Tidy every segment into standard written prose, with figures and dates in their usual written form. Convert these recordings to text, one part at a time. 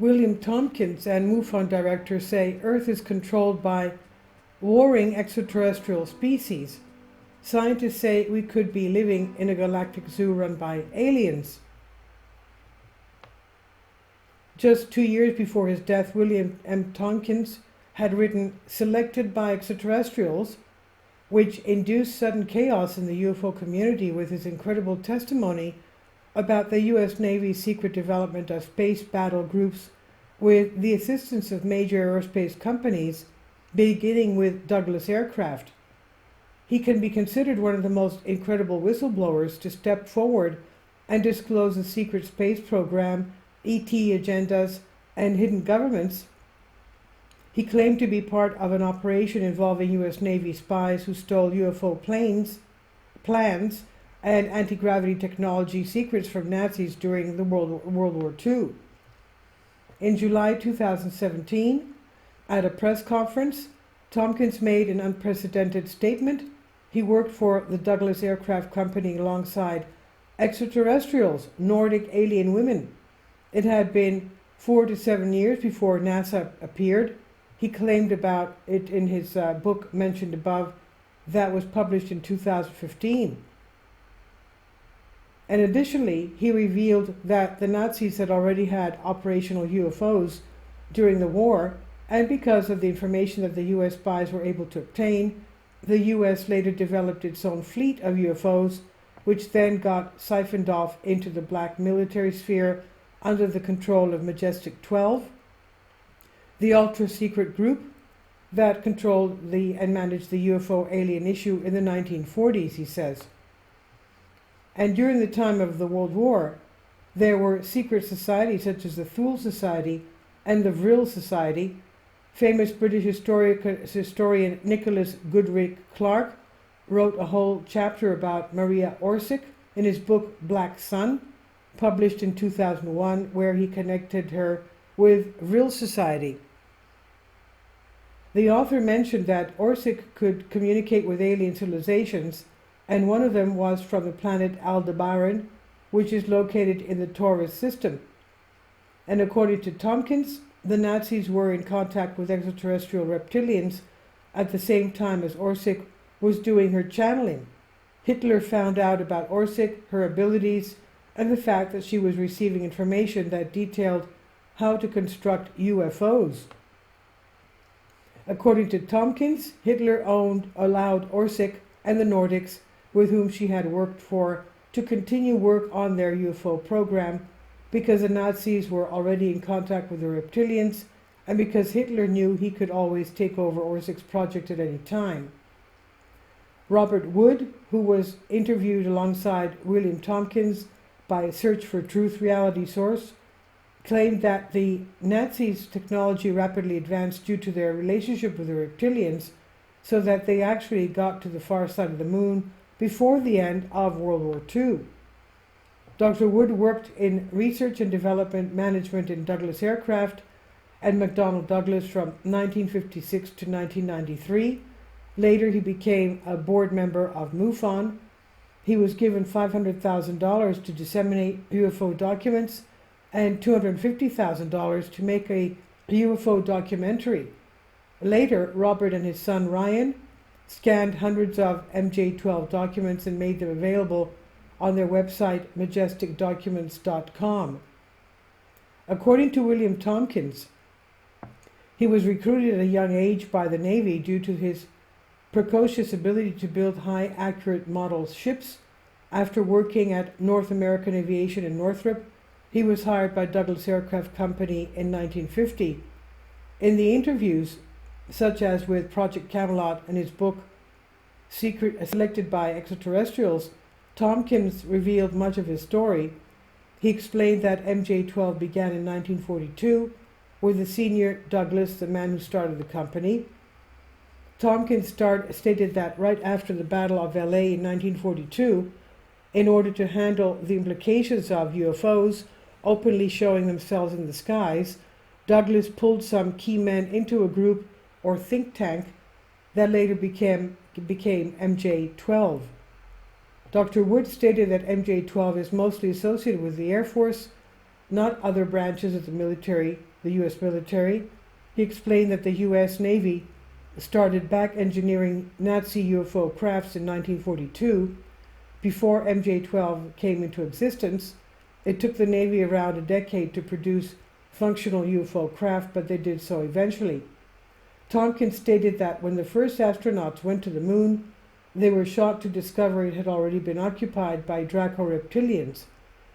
William Tomkins and MUFON director say Earth is controlled by warring extraterrestrial species. Scientists say we could be living in a galactic zoo run by aliens. Just 2 years before his death, William M. Tomkins had written Selected by Extraterrestrials, which induced sudden chaos in the UFO community with his incredible testimony about the U.S. Navy's secret development of space battle groups with the assistance of major aerospace companies, beginning with Douglas Aircraft. He can be considered one of the most incredible whistleblowers to step forward and disclose the secret space program, ET agendas, and hidden governments. He claimed to be part of an operation involving U.S. Navy spies who stole UFO plans and anti-gravity technology secrets from Nazis during the World War II. In July 2017, at a press conference, Tomkins made an unprecedented statement. He worked for the Douglas Aircraft Company alongside extraterrestrials, Nordic alien women. It had been 4 to 7 years before NASA appeared. He claimed about it in his book mentioned above that was published in 2015. And additionally, he revealed that the Nazis had already had operational UFOs during the war, and because of the information that the US spies were able to obtain, the US later developed its own fleet of UFOs, which then got siphoned off into the black military sphere under the control of Majestic 12, the ultra-secret group that controlled and managed the UFO alien issue in the 1940s, he says. And during the time of the World War, there were secret societies such as the Thule Society and the Vril Society. Famous British historian Nicholas Goodrich Clark wrote a whole chapter about Maria Orsic in his book Black Sun, published in 2001, where he connected her with Vril Society. The author mentioned that Orsic could communicate with alien civilizations, and one of them was from the planet Aldebaran, which is located in the Taurus system. And according to Tomkins, the Nazis were in contact with extraterrestrial reptilians at the same time as Orsic was doing her channeling. Hitler found out about Orsic, her abilities, and the fact that she was receiving information that detailed how to construct UFOs. According to Tomkins, Hitler allowed Orsic and the Nordics, with whom she had worked for, to continue work on their UFO program because the Nazis were already in contact with the reptilians and because Hitler knew he could always take over Orsic's project at any time. Robert Wood, who was interviewed alongside William Tomkins by Search for Truth reality source, claimed that the Nazis' technology rapidly advanced due to their relationship with the reptilians, so that they actually got to the far side of the moon before the end of World War II. Dr. Wood worked in research and development management in Douglas Aircraft and McDonnell Douglas from 1956 to 1993. Later, he became a board member of MUFON. He was given $500,000 to disseminate UFO documents and $250,000 to make a UFO documentary. Later, Robert and his son Ryan scanned hundreds of MJ-12 documents and made them available on their website majesticdocuments.com. According to William Tomkins, he was recruited at a young age by the Navy due to his precocious ability to build high accurate model ships. After working at North American Aviation in Northrop, he was hired by Douglas Aircraft Company in 1950. In the interviews, such as with Project Camelot and his book Selected by Extraterrestrials, Tomkins revealed much of his story. He explained that MJ-12 began in 1942 with the senior Douglas, the man who started the company. Tomkins stated that right after the Battle of LA in 1942, in order to handle the implications of UFOs openly showing themselves in the skies, Douglas pulled some key men into a group or think tank that later became MJ-12. Dr. Wood stated that MJ-12 is mostly associated with the Air Force, not other branches of the military, the U.S. military. He explained that the U.S. Navy started back engineering Nazi UFO crafts in 1942. Before MJ-12 came into existence, it took the Navy around a decade to produce functional UFO craft, but they did so eventually. Tomkins stated that when the first astronauts went to the moon, they were shocked to discover it had already been occupied by Draco reptilians.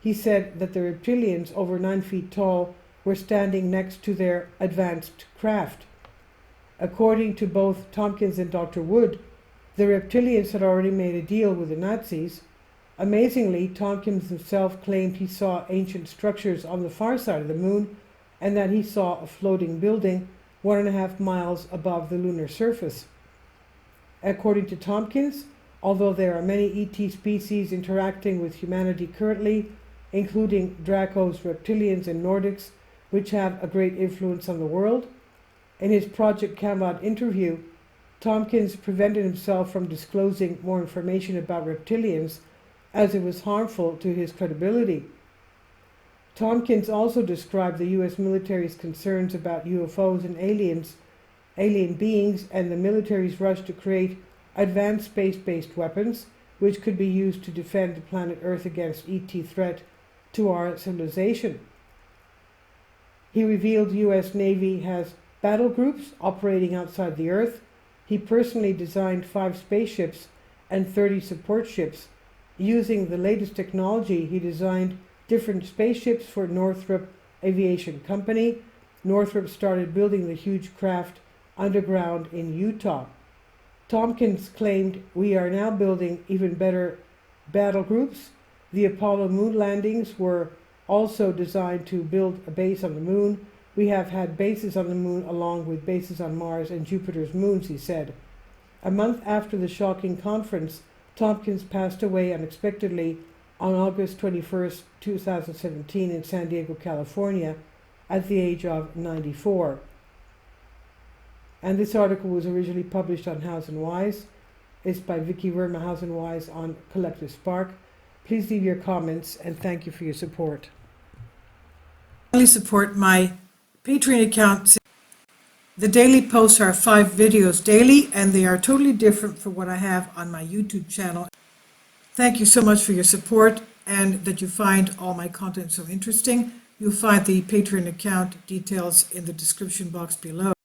He said that the reptilians, over 9 feet tall, were standing next to their advanced craft. According to both Tomkins and Dr. Wood, the reptilians had already made a deal with the Nazis. Amazingly, Tomkins himself claimed he saw ancient structures on the far side of the moon and that he saw a floating building 1.5 miles above the lunar surface. According to Tomkins, although there are many ET species interacting with humanity currently, including Dracos, reptilians, and Nordics, which have a great influence on the world, in his Project Camelot interview, Tomkins prevented himself from disclosing more information about reptilians as it was harmful to his credibility. Tomkins also described the U.S. military's concerns about UFOs and alien beings, and the military's rush to create advanced space-based weapons which could be used to defend the planet Earth against ET threat to our civilization. He revealed the U.S. Navy has battle groups operating outside the Earth. He personally designed 5 spaceships and 30 support ships. Using the latest technology, he designed different spaceships for Northrop Aviation Company. Northrop started building the huge craft underground in Utah. Tomkins claimed, "We are now building even better battle groups. The Apollo moon landings were also designed to build a base on the moon. We have had bases on the moon along with bases on Mars and Jupiter's moons," he said. A month after the shocking conference, Tomkins passed away unexpectedly on August 21st, 2017 in San Diego, California, at the age of 94. And this article was originally published on House and Wise. It's by Vicky Verma, House and Wise, on Collective Spark. Please leave your comments, and thank you for your support. Finally, support my Patreon account. The daily posts are 5 videos daily, and they are totally different from what I have on my YouTube channel. Thank you so much for your support and that you find all my content so interesting. You'll find the Patreon account details in the description box below.